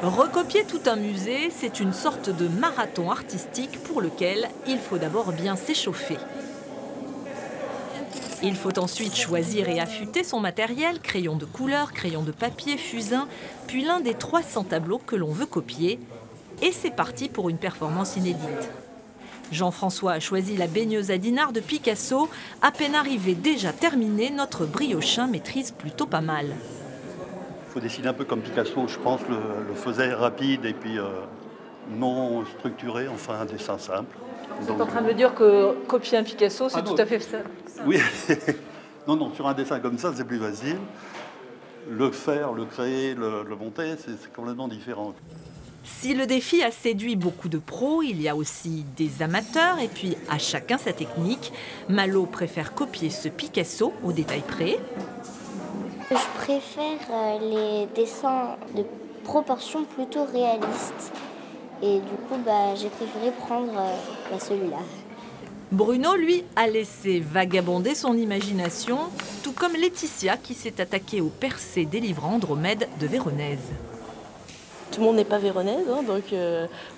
Recopier tout un musée, c'est une sorte de marathon artistique pour lequel il faut d'abord bien s'échauffer. Il faut ensuite choisir et affûter son matériel, crayon de couleur, crayon de papier, fusain, puis l'un des 300 tableaux que l'on veut copier. Et c'est parti pour une performance inédite. Jean-François a choisi la baigneuse à dinars de Picasso. À peine arrivé, déjà terminé, notre briochin maîtrise plutôt pas mal. Il faut dessiner un peu comme Picasso, je pense, le faisait rapide et puis non structuré, enfin un dessin simple. Vous êtes en train de me dire que copier un Picasso, c'est tout à fait ça. Oui, non, sur un dessin comme ça, c'est plus facile. Le faire, le créer, le monter, c'est complètement différent. Si le défi a séduit beaucoup de pros, il y a aussi des amateurs et puis à chacun sa technique. Malo préfère copier ce Picasso au détail près. Je préfère les dessins de proportions plutôt réalistes. Et du coup, j'ai préféré prendre celui-là. Bruno, lui, a laissé vagabonder son imagination, tout comme Laetitia qui s'est attaquée au Persée délivrant Andromède de Véronèse. Tout le monde n'est pas véronaise, donc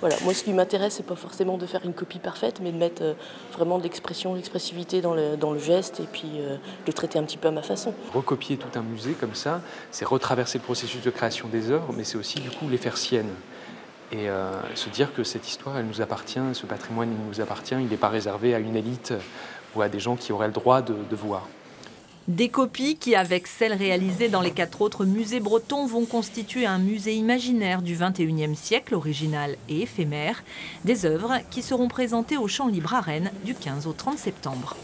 voilà. Moi, ce qui m'intéresse, c'est pas forcément de faire une copie parfaite, mais de mettre vraiment de l'expression, l'expressivité dans le geste et puis de le traiter un petit peu à ma façon. Recopier tout un musée comme ça, c'est retraverser le processus de création des œuvres, mais c'est aussi du coup les faire siennes. Et se dire que cette histoire, elle nous appartient, ce patrimoine, il nous appartient, il n'est pas réservé à une élite ou à des gens qui auraient le droit de voir. Des copies qui, avec celles réalisées dans les 4 autres musées bretons, vont constituer un musée imaginaire du XXIe siècle, original et éphémère. Des œuvres qui seront présentées au Champ Libre à Rennes du 15 au 30 septembre.